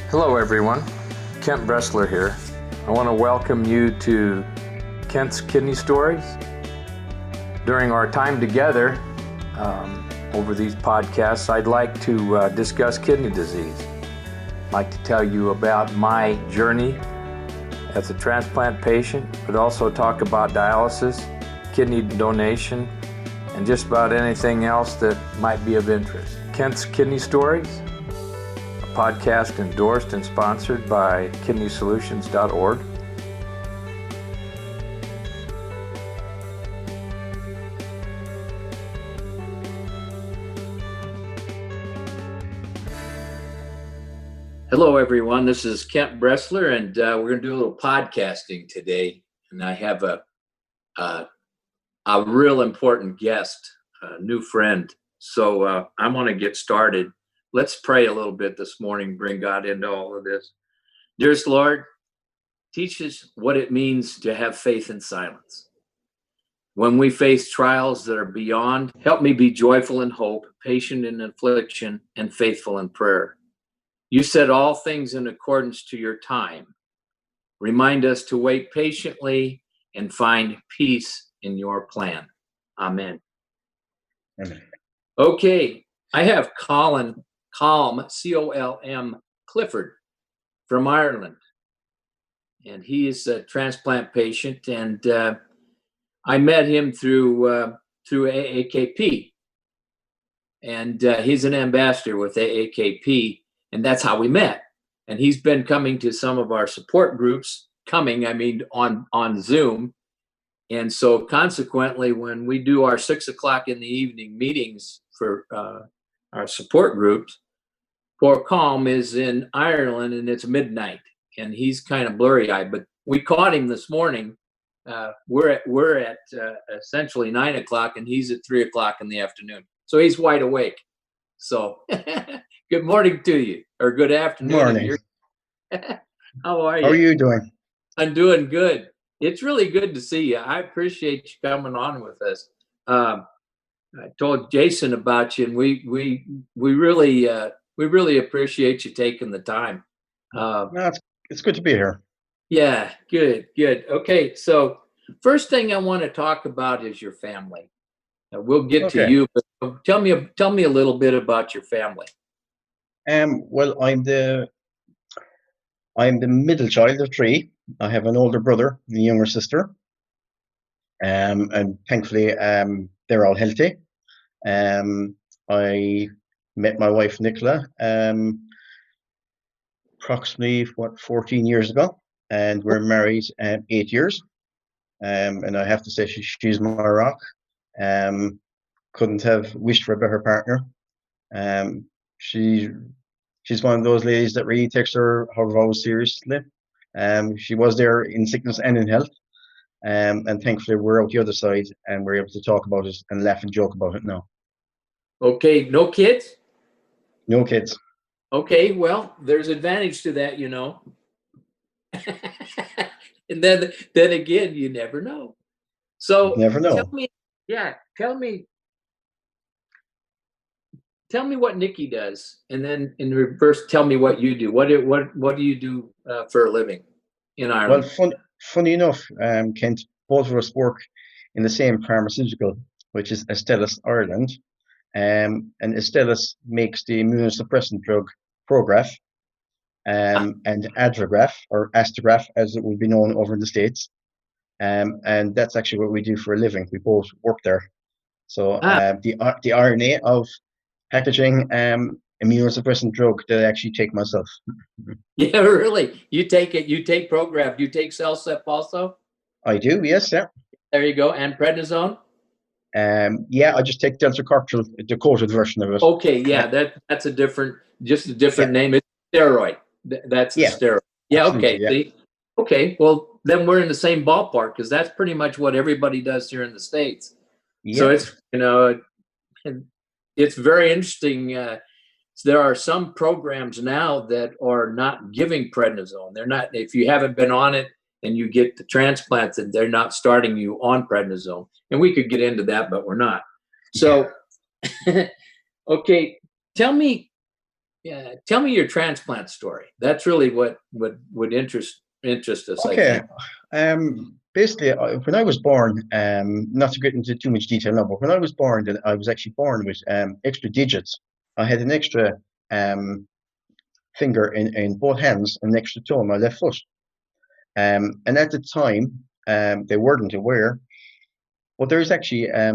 Hello everyone, Kent Bressler here. I want to welcome you to Kent's Kidney Stories. During our time together over these podcasts, I'd like to discuss kidney disease. I'd like to tell you about my journey as a transplant patient, but also talk about dialysis, kidney donation, and just about anything else that might be of interest. Kent's Kidney Stories, a podcast endorsed and sponsored by kidneysolutions.org. Hello, everyone. This is Kent Bressler, and we're going to do a little podcasting today. And I have a real important guest, a new friend. So I'm going to get started. Let's pray a little bit this morning, bring God into all of this. Dearest Lord, teach us what it means to have faith in silence. When we face trials that are beyond, help me be joyful in hope, patient in affliction, and faithful in prayer. You said all things in accordance to your time. Remind us to wait patiently and find peace in your plan. Amen. Amen. Okay, I have Colm, C-O-L-M, Clifford from Ireland. And he is a transplant patient, and I met him through AAKP. And he's an ambassador with AAKP. And that's how we met. And he's been coming to some of our support groups, on Zoom. And so consequently, when we do our 6 o'clock in the evening meetings for our support groups, poor Colm is in Ireland and it's midnight and he's kind of blurry-eyed, but we caught him this morning. We're at essentially 9 o'clock and he's at 3 o'clock in the afternoon. So he's wide awake. So good morning to you, or good afternoon. Morning. How are you? How are you doing? I'm doing good. It's really good to see you. I appreciate you coming on with us. I told Jason about you, and we really appreciate you taking the time. It's good to be here. Yeah, good. Okay, so first thing I want to talk about is your family. We'll get to you, but tell me a little bit about your family. Well, I'm the middle child of 3. I have an older brother and a younger sister. And thankfully, they're all healthy. I met my wife Nicola approximately 14 years ago, and we're married 8 years. And I have to say she's my rock. Couldn't have wished for a better partner. She's one of those ladies that really takes her vows seriously. She was there in sickness and in health. And thankfully we're out the other side and we're able to talk about it and laugh and joke about it now. Okay, no kids? No kids. Okay, well, there's advantage to that, And then again, you never know. So never know. Tell me what Nikki does, and then in reverse, tell me what you do. What do you do for a living in Ireland? Well, funny enough, Kent, both of us work in the same pharmaceutical, which is Astellas Ireland. And Astellas makes the immunosuppressant drug Prograf and Adragraf, or Astagraf, as it would be known over in the States. And that's actually what we do for a living. We both work there. So the RNA of packaging immunosuppressant drug that I actually take myself. Yeah, really? You take it? You take Prograf? You take Cellcep also? I do, yes, yeah. There you go. And prednisone? Yeah, I just take deltacorptil, the coated version of it. Okay, yeah, that's a different name. It's steroid. That's the steroid. Yeah, okay. Yeah. See? Okay, well, then we're in the same ballpark because that's pretty much what everybody does here in the States. Yeah. So it's, it's very interesting. There are some programs now that are not giving prednisone. They're not, if you haven't been on it and you get the transplanted, they're not starting you on prednisone. And we could get into that, but we're not. So, okay, tell me Yeah, tell me your transplant story. That's really what would interest us, I Okay. think. Basically, when I was born, not to get into too much detail now, but when I was born, I was actually born with extra digits. I had an extra finger in both hands and an extra toe on my left foot. And at the time, they weren't aware. Well, there is actually a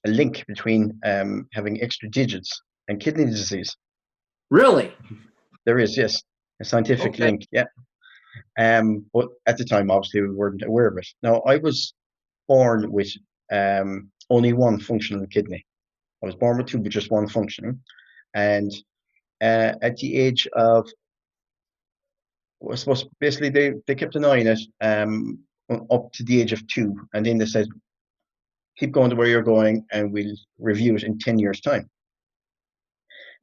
link between having extra digits and kidney disease. Really? There is, yes, a scientific Okay. link. Yeah. But at the time, obviously, we weren't aware of it. Now, I was born with only one functional kidney. I was born with two, but just one functioning. And at the age of, I suppose, basically, they kept an eye on it up to the age of 2. And then they said, keep going to where you're going, and we'll review it in 10 years' time.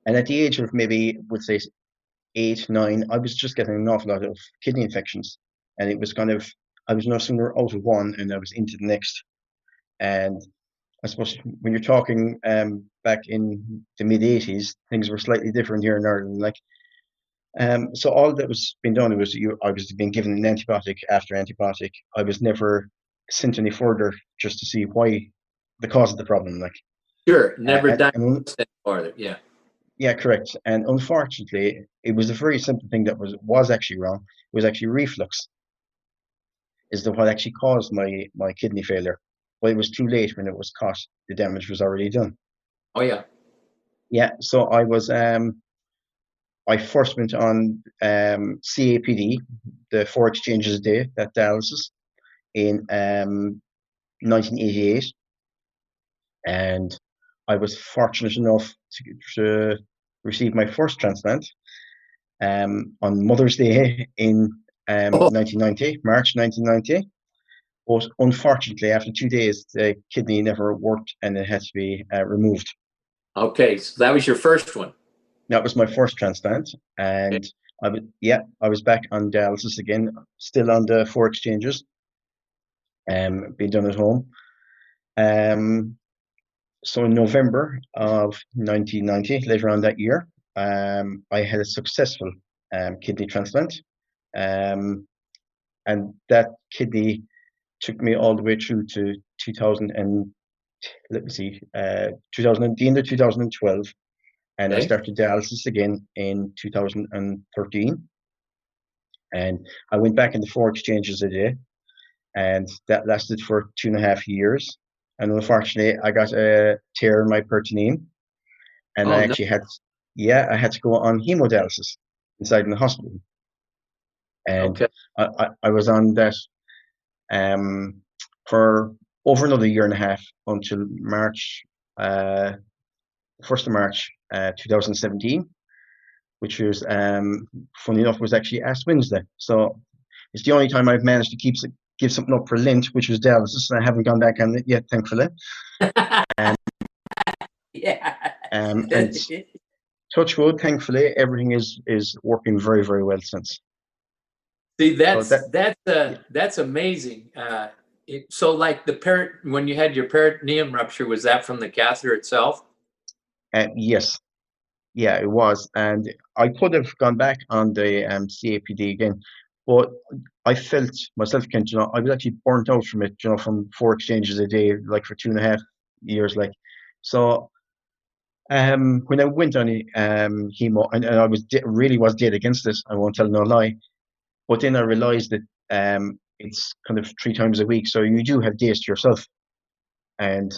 And at the age of maybe, would say, 8, 9, I was just getting an awful lot of kidney infections. And it was kind of, I was no sooner out of one and I was into the next. And I suppose when you're talking back in the mid 80s, things were slightly different here in Ireland. Like, so all that was being done was I was being given an antibiotic after antibiotic. I was never sent any further just to see why the cause of the problem. Like, Sure. Never and diagnosed any farther. Yeah. yeah, correct. And unfortunately, it was a very simple thing that was actually wrong. It was actually reflux, is the what actually caused my kidney failure. But it was too late when it was caught. The damage was already done. Oh yeah. Yeah, so I first went on CAPD, the 4 exchanges a day, that dialysis, in 1988, and I was fortunate enough to receive my first transplant on Mother's Day in Oh, 1990, March 1990. But unfortunately, after 2 days, the kidney never worked and it had to be removed. okay. So that was your first one. That was my first transplant, Okay. and I was back on dialysis again, still on the 4 exchanges, being done at home. Um, so in November of 1990, later on that year, I had a successful kidney transplant, um, and that kidney took me all the way through to 2000 and let me see, 2000, the end of 2012, and I Okay. started dialysis again in 2013. And I went back into 4 exchanges a day, and that lasted for 2.5 years. And unfortunately, I got a tear in my peritoneum, and Oh no. I had to go on hemodialysis inside in the hospital. And Okay. I was on that um, for over another year and a half until March, 1st of March, 2017, which was, funny enough, was actually Ash Wednesday. So it's the only time I've managed to give something up for Lent, which was dialysis, and I haven't gone back on it yet, thankfully. Um, Yeah. and touch wood, thankfully, everything is working very, very well since. See, So that, yeah, that's amazing. So, like when you had your peritoneum rupture, was that from the catheter itself? yes, yeah, it was, and I could have gone back on the CAPD again, but I felt myself, Kent, I was actually burnt out from it, from 4 exchanges a day, like for 2.5 years, like. So when I went on chemo, and I really was dead against it, I won't tell no lie. But then I realized that it's kind of 3 times a week, so you do have days to yourself. And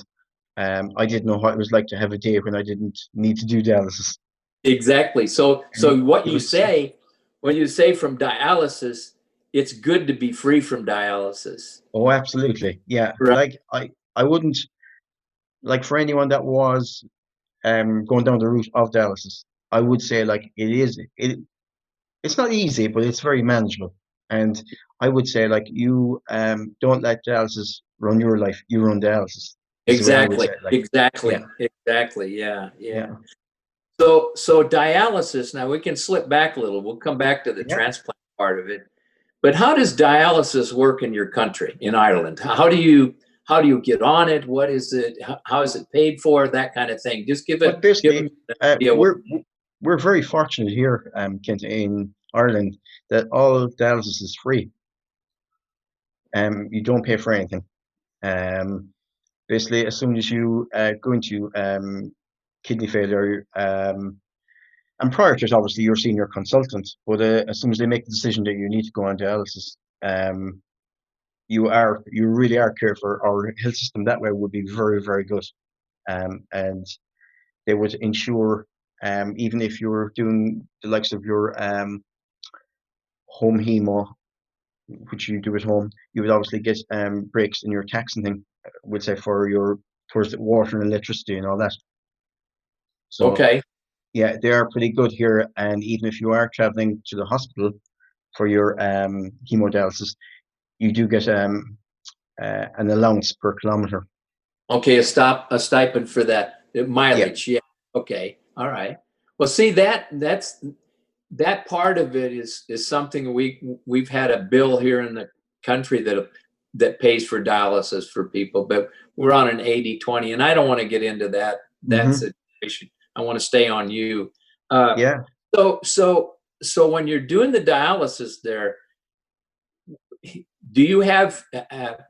I didn't know what it was like to have a day when I didn't need to do dialysis. Exactly. So, And what it you was, say when you say from dialysis, it's good to be free from dialysis, oh, absolutely, yeah. right? Like I wouldn't like for anyone that was going down the route of dialysis. I would say like it's not easy, but it's very manageable. And I would say like you don't let dialysis run your life. You run dialysis is the way I would Exactly. say it. Like, yeah, Exactly. Exactly. Yeah. yeah, Yeah. So dialysis. Now we can slip back a little. We'll come back to the yeah. transplant part of it. But how does dialysis work in your country, in Ireland? How do you get on it? What is it? How is it paid for? That kind of thing. Just give But it give basically, me an idea. we're we're very fortunate here, Kent, in Ireland, that all dialysis is free. You don't pay for anything. Um, Basically, as soon as you go into kidney failure, and prior to it, obviously, you're seeing your consultant, but as soon as they make the decision that you need to go on dialysis, um, you really are cared for. Our health system that way would be very, very good. And they would ensure, even if you're doing the likes of your home hemo, which you do at home, you would obviously get breaks in your tax and thing, we'll say for your towards the water and electricity and all that. So Okay. yeah, they are pretty good here. And even if you are traveling to the hospital for your hemodialysis, you do get an allowance per kilometer. Okay, a stipend for that Yeah. mileage. Yeah. Okay. All right. Well, see that part of it is something we've had a bill here in the country that pays for dialysis for people, but we're on an 80/20, and I don't want to get into that Hmm. situation. I want to stay on you. Uh, Yeah. so when you're doing the dialysis there, do you have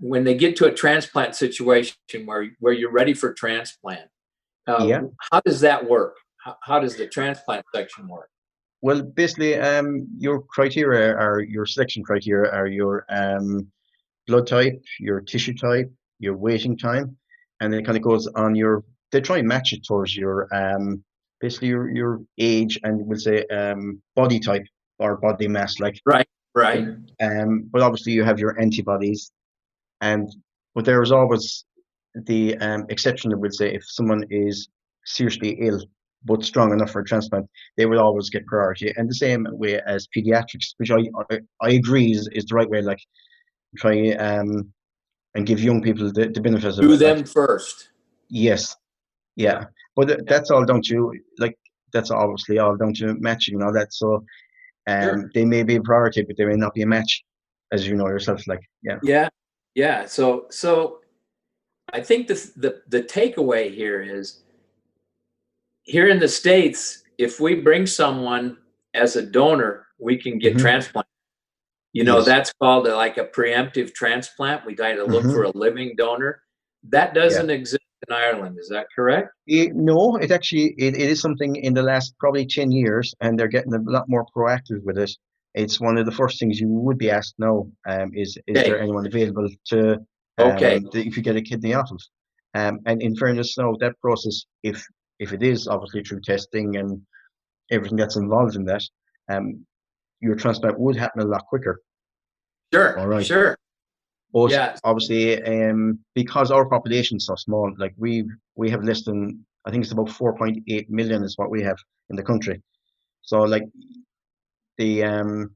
when they get to a transplant situation where you're ready for transplant? Yeah. How does that work? How does the transplant section work? Well, basically, your criteria are your selection criteria are your blood type, your tissue type, your waiting time, and it kind of goes on your. They try and match it towards your basically your age and we'll say body type or body mass, like. Right, But right, but obviously you have your antibodies, and but there is always the exception that would say if someone is seriously ill but strong enough for a transplant, they will always get priority. And the same way as pediatrics, which I agree is the right way. Like try and give young people the benefit of do it. Like them first. yes, Yeah, yeah, but yeah, that's all down to like that's obviously all down to matching and all that. So sure. they may be a priority, but they may not be a match, as you know yourself. Like yeah. Yeah, yeah. So I think the takeaway here is here in the States, if we bring someone as a donor, we can get Hmm. transplant. Yes. That's called like a preemptive transplant. We got to look for Hmm. a living donor. That Yeah. doesn't exist in Ireland. Is that correct? No, it actually it is something in the last probably 10 years, and they're getting a lot more proactive with it. It's one of the first things you would be asked now. Is there Okay. anyone available to Okay. if you get a kidney off of? And in fairness, now that process, if it is obviously through testing and everything that's involved in that, um, your transplant would happen a lot quicker. Sure. All right. Sure. But Yeah. obviously, because our population is so small, like we have less than I think it's about 4.8 million is what we have in the country. So like the um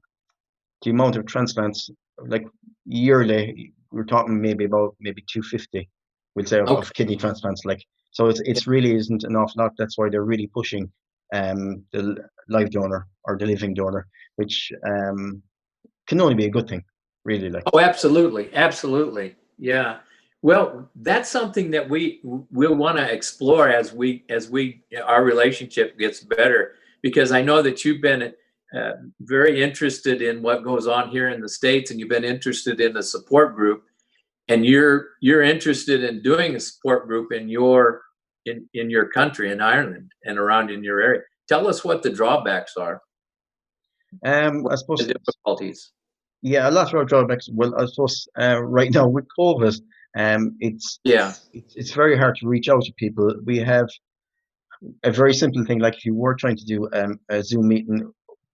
the amount of transplants like yearly, we're talking maybe about maybe 250, we'll say of Okay. kidney transplants. Like so, Yeah. it's really isn't an awful lot. That's why they're really pushing the live donor or the living donor, which can only be a good thing, really. Like Oh, absolutely. Absolutely. Yeah. Well, that's something that we'll want to explore as we our relationship gets better, because I know that you've been very interested in what goes on here in the States, and you've been interested in the support group, and you're interested in doing a support group in your country, in Ireland and around in your area. Tell us what the drawbacks are, what I the suppose. difficulties. Yeah, a lot of our drawbacks. Well, I suppose right now with COVID, it's Yeah. it's very hard to reach out to people. We have a very simple thing, like if you were trying to do a Zoom meeting,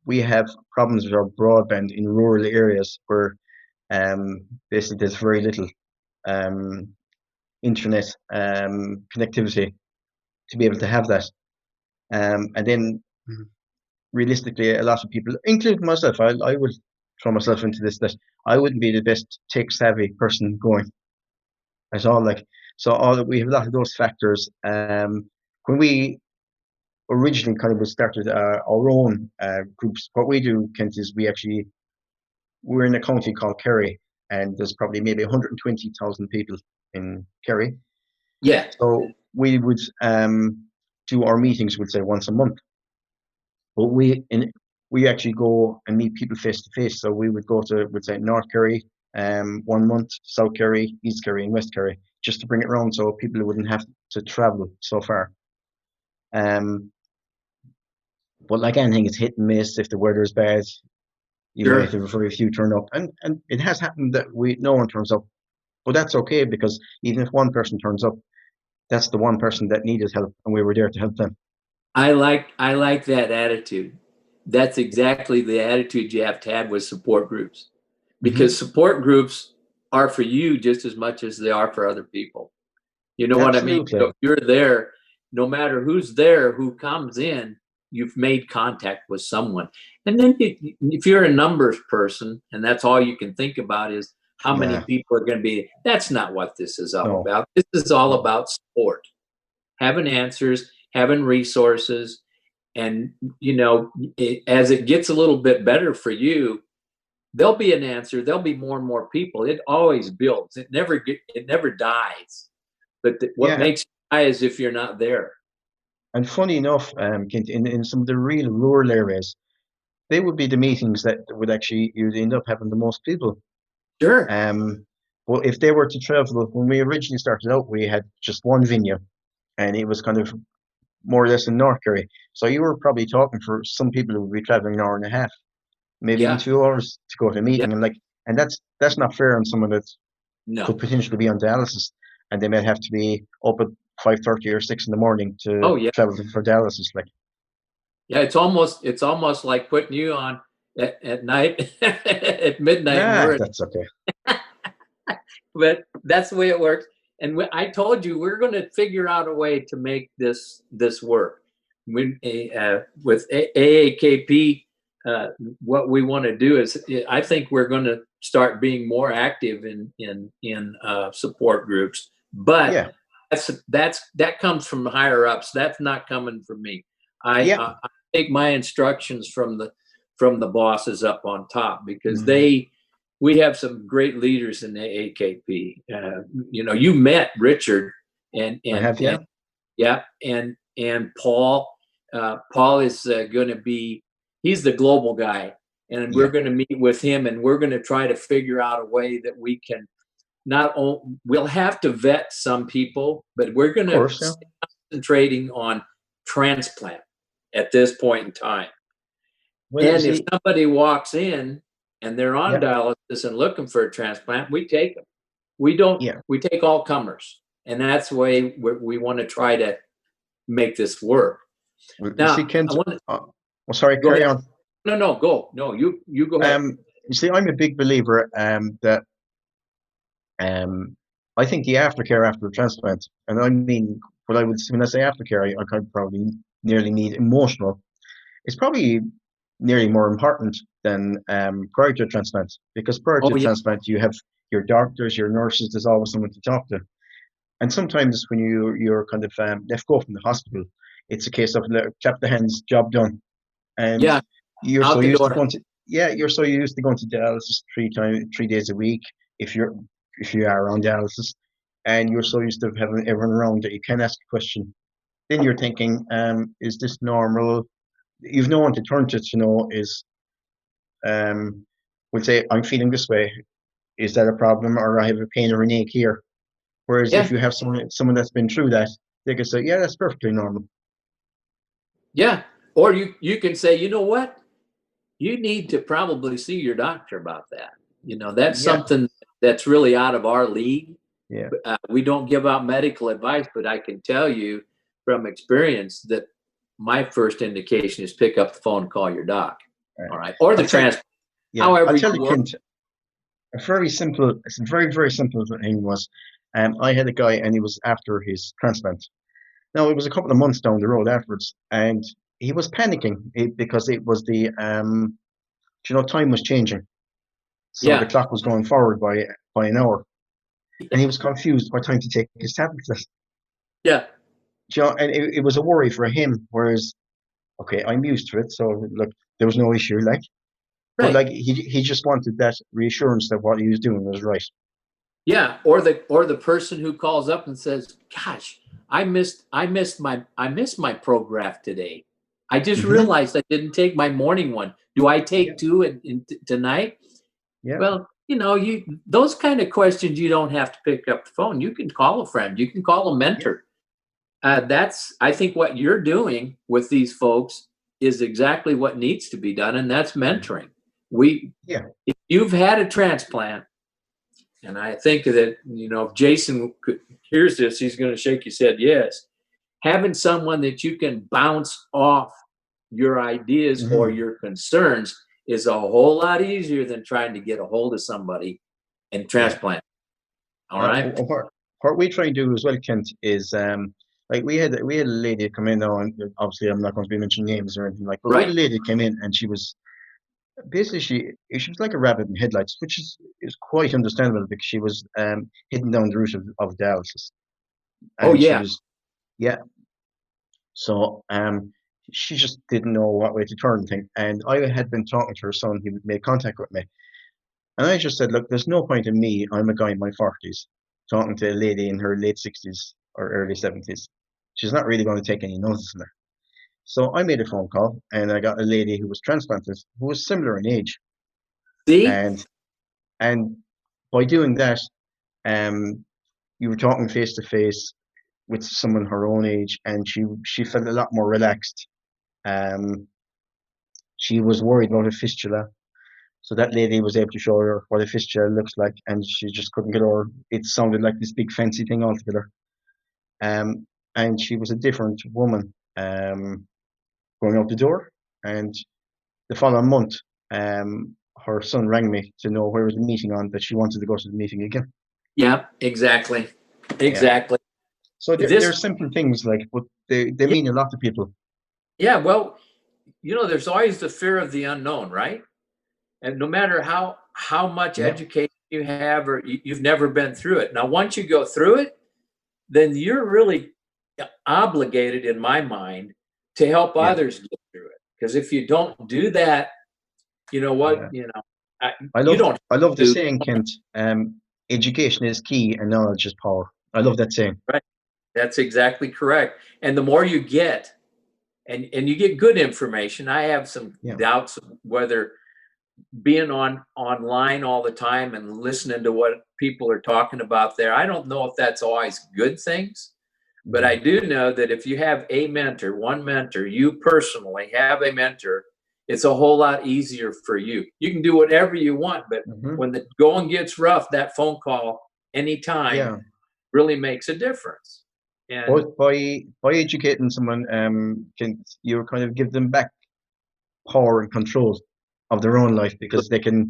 we have problems with our broadband in rural areas where basically there's very little um, internet connectivity to be able to have that. And then realistically, a lot of people, including myself, I would throw myself into this, that I wouldn't be the best tech savvy person going at all. Like so, all we have a lot of those factors. When we originally kind of was started our own groups, what we do, Kent, is we're in a county called Kerry, and there's probably maybe 120,000 people in Kerry. Yeah. So we would do our meetings, we'd say once a month. But we actually go and meet people face to face. So we would go to, we'd say, North Kerry, 1 month, South Kerry, East Kerry, and West Kerry, just to bring it around so people wouldn't have to travel so far. Um, but like anything, it's hit and miss. If the weather is bad, you might Sure. have very few turn up, and it has happened that no one turns up, but that's okay because even if one person turns up, that's the one person that needed help, and we were there to help them. I like that attitude. That's exactly the attitude you have to have with support groups, because Hmm. support groups are for you just as much as they are for other people. You know what I mean? So Absolutely. if you're there, no matter who's there, who comes in, you've made contact with someone. And then if you're a numbers person and that's all you can think about is how many Yeah. people are going to be, that's not what this is all No. about. This is all No. about support, having answers, having resources. And, as it gets a little bit better for you, there'll be an answer. There'll be more and more people. It always builds. It never dies. But what Yeah. makes it die is if you're not there. And funny enough, Kent, in some of the real rural areas, they would be the meetings that would actually you'd end up having the most people. Sure. Um, well, if they were to travel, when we originally started out, we had just one venue, and it was kind of more or less in North Kerry. So you were probably talking for some people who would be traveling an hour and a half, maybe even Yeah. 2 hours to go to a Yeah. meeting, and that's not fair on someone that No. could potentially be on dialysis, and they might have to be up at 5:30 or 6 in the morning to Oh yeah. travel for dialysis. Like, Yeah. It's almost like putting you on at night at midnight, and nah, we're that's okay. but that's the way it works. And I told you we're going to figure out a way to make this work. With AAKP, what we want to do is, I think we're going to start being more active in support groups. But Yeah, that comes from higher ups. That's not coming from me. I, yeah. I take my instructions from the bosses up on top, because Mhm. we have some great leaders in the AKP. You met Richard and I and have, and yeah, yeah, and Paul. Paul is going to be. He's the global guy, and we're yeah. going to meet with him, and we're going to try to figure out a way that we can not only, we'll have to vet some people, but we're going Of to course, yeah. concentrating on transplant at this point in time. Well, you And if see, somebody walks in and they're on yeah, dialysis and looking for a transplant, we take them. We don't. yeah. We take all comers, and that's the way we want to try to make this work. Well, you see, Now, I Kent. want to Oh, sorry, go carry ahead. on. No, no, go. No, you go ahead. You see, I'm a big believer that I think the aftercare after a transplant, and I mean, when I say aftercare, I kind of probably nearly need emotional. It's probably nearly more important than prior to transplant, because prior Oh to yeah, transplant, you have your doctors, your nurses. There's always someone to talk to. And sometimes when you're kind of left go from the hospital, it's a case of clap the hands, job done, and yeah. you're so Out the used to door. going to yeah, you're so used to going to dialysis 3 days a week if you are on dialysis, and you're so used to having everyone around that you can ask a question. Then you're thinking, is this normal? You've no one to turn to know is would say I'm feeling this way. Is that a problem, or I have a pain or an ache here? Whereas if Yeah, you have someone that's been through that, they can say, yeah, that's perfectly normal. yeah. Or you can say, you know what? You need to probably see your doctor about that. That's Yeah, something that's really out of our league. yeah. We don't give out medical advice, but I can tell you from experience that my first indication is pick up the phone and call your doc. Uh, All right. Or the I'll tell transplant, yeah, however I'll you tell you, work. Kent. It's a very, very simple thing was, I had a guy and he was after his transplant. Now it was a couple of months down the road afterwards, and he was panicking because it was time was changing, so the Yeah. clock was going forward by an hour, and he was confused what time to take his tablets. Yeah. And it was a worry for him. Whereas, okay, I'm used to it, so look, there was no issue, like, but Right. like he just wanted that reassurance that what he was doing was right. Yeah. Or the person who calls up and says, gosh, I missed my Prograf today. I just Hmm. realized I didn't take my morning one. Do I Yeah. take two tonight? Yeah. Well, you those kind of questions you don't have to pick up the phone. You can call a friend. You can call a Yeah. mentor. That's I think what you're doing with these folks is exactly what needs to be done, and that's mentoring. We Yeah. If you've had a transplant, and I think that if Jason hears this, he's going to shake his head yes. Having someone that you can bounce off your ideas or Hmm. your concerns is a whole lot easier than trying to get a hold of somebody and Yeah. transplant. All right. What we try and do as well, Kent, is like we had a lady come in now, and obviously I'm not going to be mentioning names or anything like, but we had Right. a lady came in, and she was basically she was like a rabbit in headlights, which is quite understandable because she was heading down the route of dialysis, Oh and she yeah. was yeah. So she just didn't know what way to turn thing, and I had been talking to her son. He made contact with me, and I just said, look, there's no point in me. I'm a guy in my 40s talking to a lady in her late 60s or early 70s. She's not really going to take any notice of her. So I made a phone call, and I got a lady who was transplanted, who was similar in age, See? and and by doing that, um, you were talking face to face with someone her own age, and she felt a lot more relaxed. Um, she was worried about a fistula, so that lady was able to show her what a fistula looks like, and she just couldn't get over. It sounded like this big fancy thing altogether. Um, and she was a different woman going out the door. And the following month, her son rang me to know where was the meeting on that she wanted to go to the meeting again. Yeah, exactly. Yeah. Exactly. So This there's simple things like, but they Yeah, mean a lot to people. yeah, well, there's always the fear of the unknown, right? And no matter how much Yeah. education you have or you've never been through it. Now, once you go through it, then you're really obligated, in my mind, to help Yeah. others get through it. Because if you don't do that, you know what? Yeah. I You love don't I love the do saying, Kent. Education is key and knowledge is power. I love that saying. right. That's exactly correct. And the more you get, and you get good information. I have some Yeah. doubts of whether being online all the time and listening to what people are talking about there. I don't know if that's always good things, but I Hmm. do know that if you have a mentor, one mentor, you personally have a mentor, it's a whole lot easier for you. You can do whatever you want, but Hmm. when the going gets rough, that phone call anytime Yeah. really makes a difference. And But by educating someone, can you kind of give them back power and control of their own life because they can,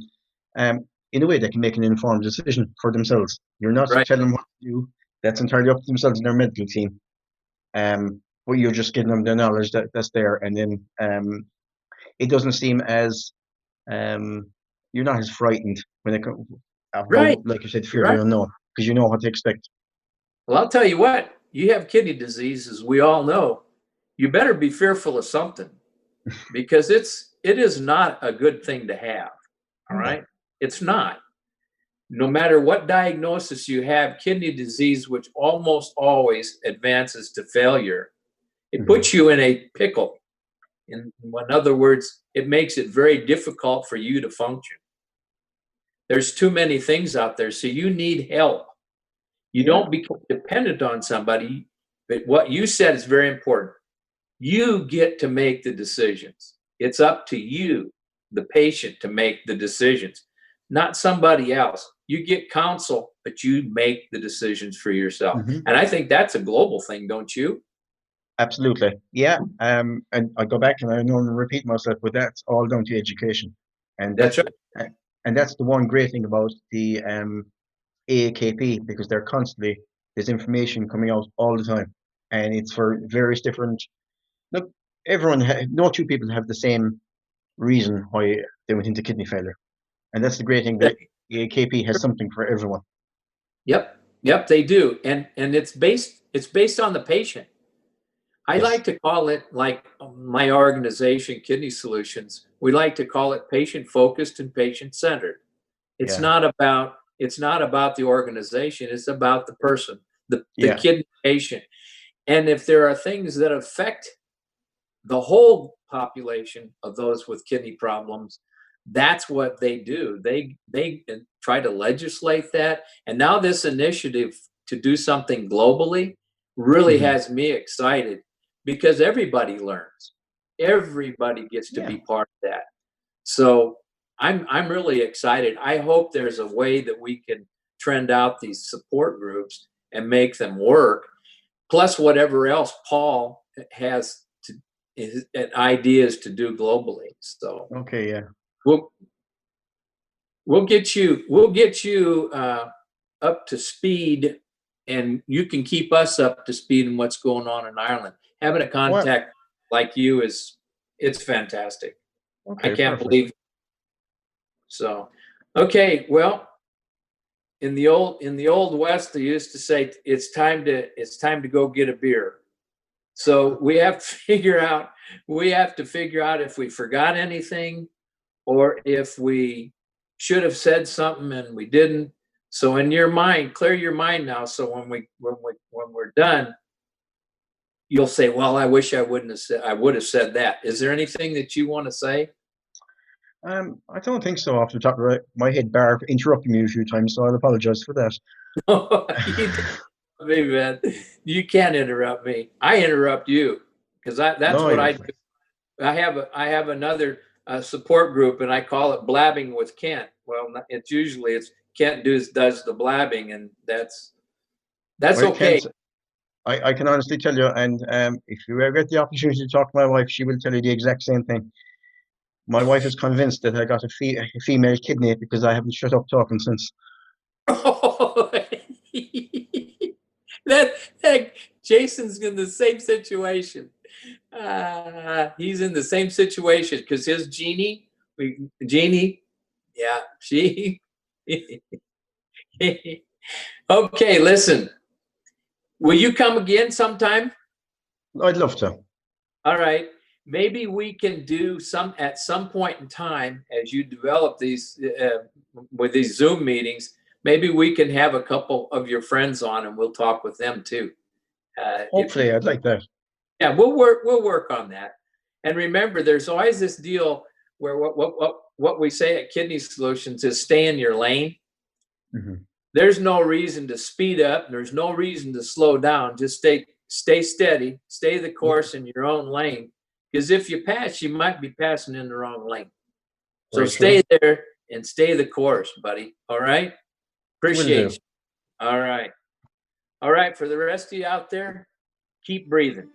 um, in a way, they can make an informed decision for themselves. You're not right, telling them what to do. That's entirely up to themselves and their medical team. But you're just giving them the knowledge that's there, and then it doesn't seem as um, you're not as frightened when it comes about, right, like you said, fear of right. the unknown because you know what to expect. Well, I'll tell you what, you have kidney disease, as we all know. You better be fearful of something because it is not a good thing to have. All No. right. It's not. No matter what diagnosis you have, kidney disease, which almost always advances to failure, it Hmm. puts you in a pickle. In other words, it makes it very difficult for you to function. There's too many things out there, so you need help. You Yeah. don't become dependent on somebody, but what you said is very important. You get to make the decisions. It's up to you, the patient, to make the decisions, not somebody else. You get counsel, but you make the decisions for yourself. Hmm. And I think that's a global thing, don't you? Absolutely. Yeah. And I go back and I don't repeat myself, but that's all down to education. And That's right. and that's the one great thing about the AAKP because they're constantly there's information coming out all the time. And it's for various different look, no two people have the same reason why they went into kidney failure. And that's the great thing that AAKP has something for everyone. Yep. Yep, they do. And it's based on the patient. I Yes. like to call it like my organization, Kidney Solutions. We like to call it patient focused and patient centered. It's Yeah. not about it's not about the organization. It's about the person, the Yeah. kidney patient. And if there are things that affect the whole population of those with kidney problems, that's what they do. They try to legislate that. And now this initiative to do something globally really Hmm. has me excited because everybody learns. Everybody gets to Yeah. be part of that. So I'm really excited. I hope there's a way that we can trend out these support groups and make them work, plus whatever else Paul has to his ideas to do globally. So Okay. Yeah. we'll we'll get you up to speed, and you can keep us up to speed in what's going on in Ireland. Having a Well. contact like you it's fantastic. I Okay. can't Perfect. believe so. Okay, well, in the old west they used to say it's time to go get a beer. So we have to figure out if we forgot anything or if we should have said something and we didn't. So in your mind, clear your mind now, so when we're done, you'll say, well, I wish I would have said that. Is there anything that you want to say? I don't think so off the top of my head, bar interrupting me a few times, so I'll apologize for that. You me, man. You can't interrupt me. I interrupt you because that's No, what you're I do. fine. I have another support group, and I call it Blabbing with Kent. Well, it's Kent does the blabbing, and that's Well, okay. Kent, I can honestly tell you, and if you ever get the opportunity to talk to my wife, she will tell you the exact same thing. My wife is convinced that I got a female kidney because I haven't shut up talking since. that Jason's in the same situation. He's in the same situation because his Jeannie, yeah, she. Okay, listen. Will you come again sometime? I'd love to. All right. Maybe we can do at some point in time as you develop these with these Zoom meetings. Maybe we can have a couple of your friends on, and we'll talk with them too. If Hopefully, you, I'd like that. yeah, we'll work on that. And remember, there's always this deal where what we say at Kidney Solutions is stay in your lane. Hmm. There's no reason to speed up. There's no reason to slow down. Just stay steady, stay the Yeah, course in your own lane. Because if you pass, you might be passing in the wrong lane. So very true. stay there and stay the course, buddy. All right. Will Appreciate do. you. All right. All right. For the rest of you out there, keep breathing.